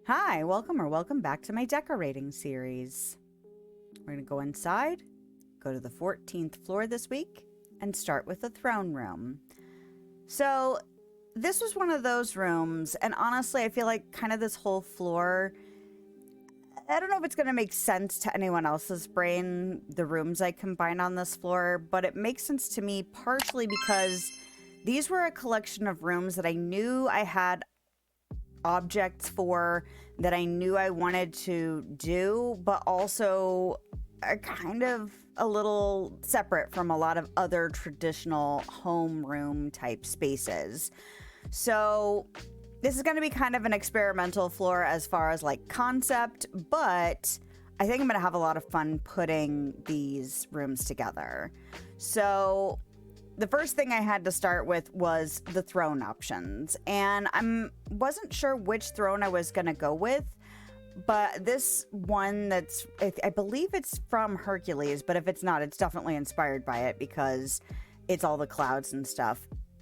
Hi, welcome back to my decorating series. We're going to go inside, go to the 14th floor this week, and start with the throne room. So, this was one of those rooms, and honestly, I feel like kind of this whole floor, I don't know if it's going to make sense to anyone else's brain, the rooms I combine on this floor, but it makes sense to me partially because these were a collection of rooms that I knew I had objects for, that I knew I wanted to do, but also are kind of a little separate from a lot of other traditional homeroom type spaces. So this is going to be kind of an experimental floor as far as like concept, but I think I'm going to have a lot of fun putting these rooms together. So the first thing I had to start with was the throne options, and wasn't sure which throne I was going to go with, but this one I believe it's from Hercules, but if it's not, it's definitely inspired by it because it's all the clouds and stuff.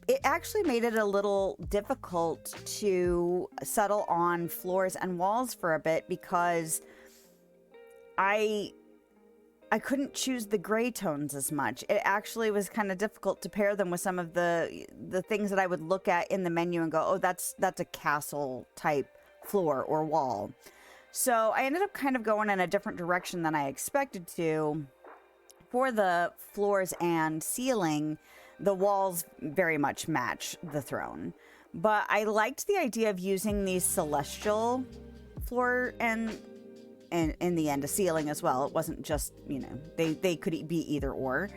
It actually made it a little difficult to settle on floors and walls for a bit because I couldn't choose the gray tones as much. It actually was kind of difficult to pair them with some of the things that I would look at in the menu and go, oh, that's a castle type floor or wall. So I ended up kind of going in a different direction than I expected to. For the floors and ceiling, the walls very much match the throne. But I liked the idea of using these celestial floor and in the end, a ceiling as well. It wasn't just, they could be either or.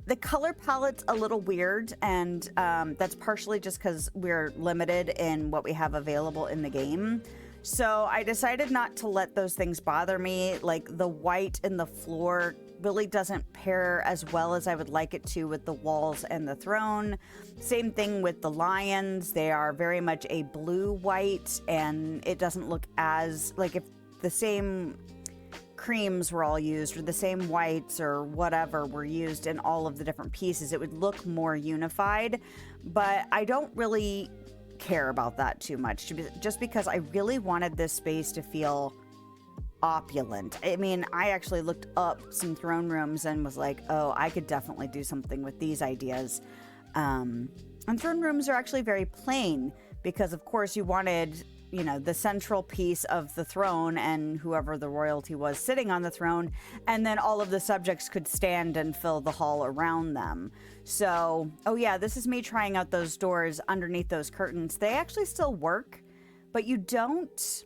The color palette's a little weird, and that's partially just because we're limited in what we have available in the game. So I decided not to let those things bother me. Like the white in the floor really doesn't pair as well as I would like it to with the walls and the throne. Same thing with the lions. They are very much a blue-white, and it doesn't look as, like if the same creams were all used or the same whites or whatever were used in all of the different pieces, it would look more unified. But I don't really care about that too much, just because I really wanted this space to feel opulent. I mean, I actually looked up some throne rooms and was like, oh, I could definitely do something with these ideas. And throne rooms are actually very plain because, of course, you wanted the central piece of the throne and whoever the royalty was sitting on the throne, and then all of the subjects could stand and fill the hall around them. So, oh yeah, this is me trying out those doors underneath those curtains. They actually still work, but you don't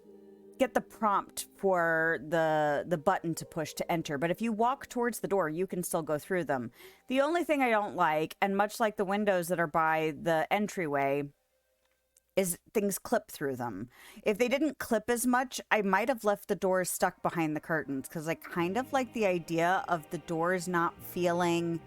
get the prompt for the button to push to enter. But if you walk towards the door, you can still go through them. The only thing I don't like, and much like the windows that are by the entryway, is things clip through them. If they didn't clip as much, I might have left the doors stuck behind the curtains because I kind of like the idea of the doors not feeling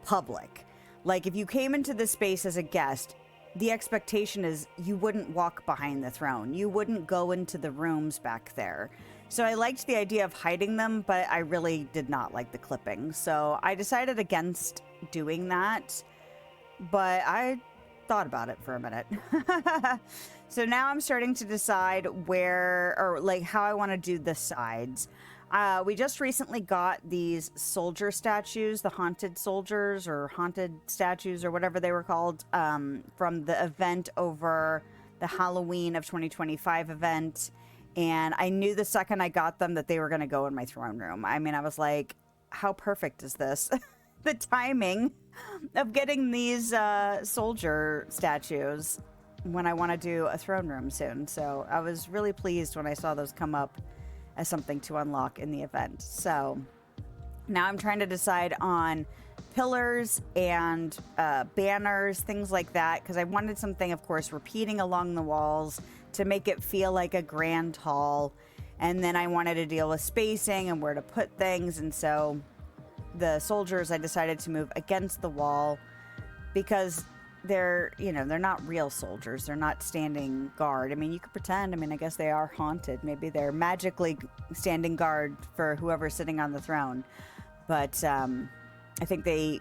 public. Like if you came into this space as a guest, the expectation is you wouldn't walk behind the throne. You wouldn't go into the rooms back there. So I liked the idea of hiding them, but I really did not like the clipping. So I decided against doing that, but I thought about it for a minute. So now I'm starting to decide where, or like how I want to do the sides. We just recently got these soldier statues, the haunted soldiers or haunted statues or whatever they were called, from the event over the Halloween of 2025 event. And I knew the second I got them that they were going to go in my throne room. I mean, I was like, how perfect is this? The timing of getting these soldier statues when I want to do a throne room soon. So I was really pleased when I saw those come up as something to unlock in the event. So now I'm trying to decide on pillars and banners, things like that, because I wanted something, of course, repeating along the walls to make it feel like a grand hall. And then I wanted to deal with spacing and where to put things. And so the soldiers, I decided to move against the wall because they're not real soldiers. They're not standing guard. I mean, you could pretend. I mean, I guess they are haunted. Maybe they're magically standing guard for whoever's sitting on the throne. But I think they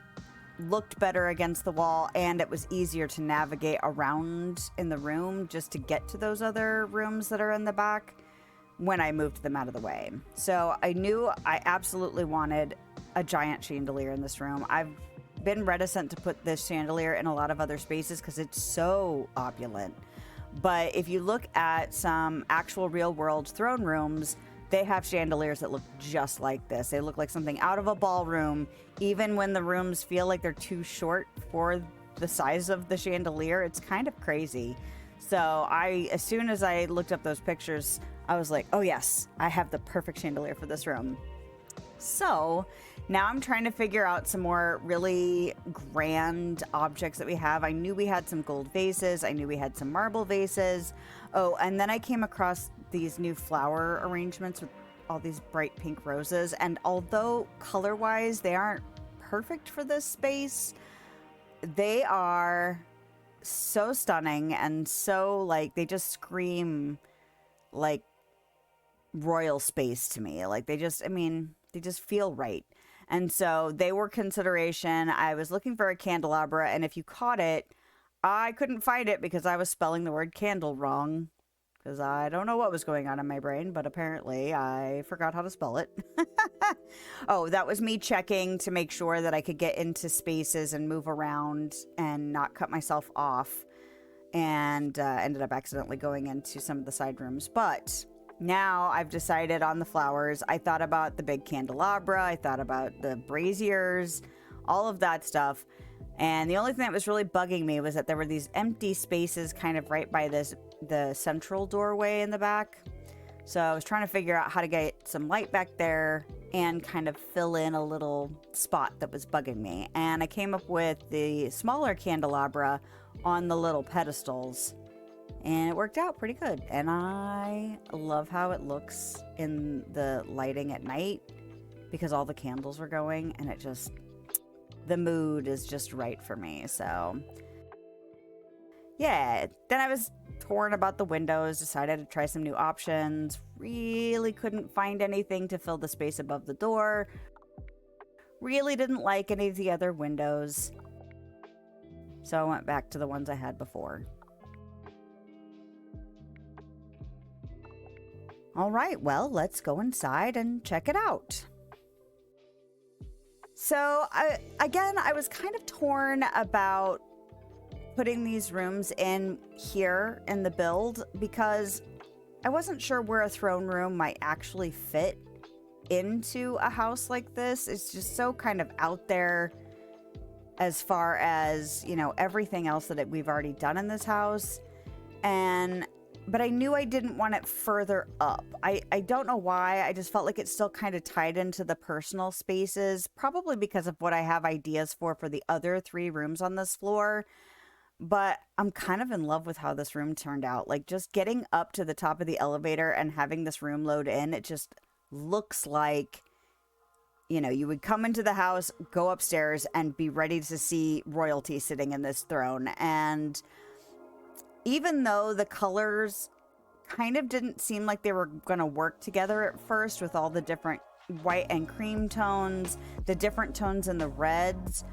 looked better against the wall, and it was easier to navigate around in the room just to get to those other rooms that are in the back when I moved them out of the way. So I knew I absolutely wanted a giant chandelier in this room. I've been reticent to put this chandelier in a lot of other spaces because it's so opulent. But if you look at some actual real world throne rooms, they have chandeliers that look just like this. They look like something out of a ballroom, even when the rooms feel like they're too short for the size of the chandelier. It's kind of crazy. So as soon as I looked up those pictures, I was like, oh yes, I have the perfect chandelier for this room. So now I'm trying to figure out some more really grand objects that we have. I knew we had some gold vases. I knew we had some marble vases. Oh, and then I came across these new flower arrangements with all these bright pink roses. And although color-wise they aren't perfect for this space, they are so stunning and so, like, they just scream like royal space to me. Like, they just feel right. And so they were consideration. I was looking for a candelabra, and if you caught it, I couldn't find it because I was spelling the word candle wrong. Because I don't know what was going on in my brain, but apparently I forgot how to spell it. Oh, that was me checking to make sure that I could get into spaces and move around and not cut myself off. And ended up accidentally going into some of the side rooms. But now I've decided on the flowers. I thought about the big candelabra. I thought about the braziers, all of that stuff. And the only thing that was really bugging me was that there were these empty spaces kind of right by the central doorway in the back. So I was trying to figure out how to get some light back there and kind of fill in a little spot that was bugging me. And I came up with the smaller candelabra on the little pedestals. And it worked out pretty good. And I love how it looks in the lighting at night because all the candles were going, and the mood is just right for me. So yeah, then I was torn about the windows, decided to try some new options. Really couldn't find anything to fill the space above the door. Really didn't like any of the other windows. So I went back to the ones I had before. All right, well, let's go inside and check it out. So I was kind of torn about putting these rooms in here in the build because I wasn't sure where a throne room might actually fit into a house like this. It's just so kind of out there as far as, you know, everything else that we've already done in this house. But I knew I didn't want it further up. I don't know why. I just felt like it's still kind of tied into the personal spaces, probably because of what I have ideas for the other 3 rooms on this floor. But I'm kind of in love with how this room turned out. Like, just getting up to the top of the elevator and having this room load in, it just looks like, you know, you would come into the house, go upstairs, and be ready to see royalty sitting in this throne. And even though the colors kind of didn't seem like they were going to work together at first with all the different white and cream tones, the different tones in the reds,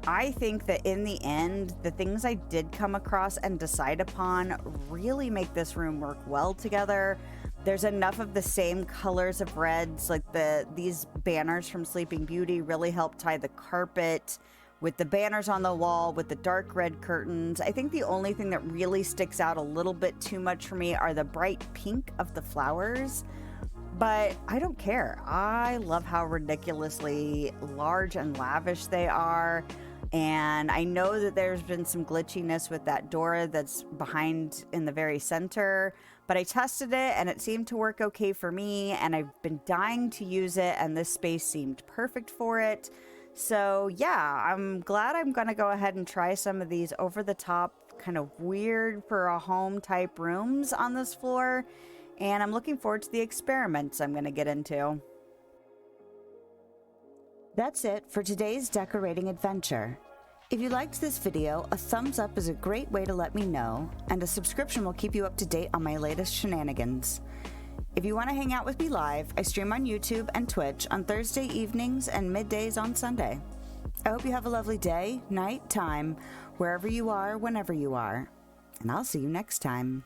I think that in the end, the things I did come across and decide upon really make this room work well together. There's enough of the same colors of reds, like these banners from Sleeping Beauty really help tie the carpet with the banners on the wall, with the dark red curtains. I think the only thing that really sticks out a little bit too much for me are the bright pink of the flowers. But I don't care. I love how ridiculously large and lavish they are. And I know that there's been some glitchiness with that door that's behind in the very center, but I tested it and it seemed to work okay for me, and I've been dying to use it, and this space seemed perfect for it. So yeah, I'm glad I'm gonna go ahead and try some of these over-the-top, kind of weird for a home type rooms on this floor, and I'm looking forward to the experiments I'm gonna get into. That's it for today's decorating adventure. If you liked this video, a thumbs up is a great way to let me know, and a subscription will keep you up to date on my latest shenanigans. If you want to hang out with me live, I stream on YouTube and Twitch on Thursday evenings and middays on Sunday. I hope you have a lovely day, night, time, wherever you are, whenever you are. And I'll see you next time.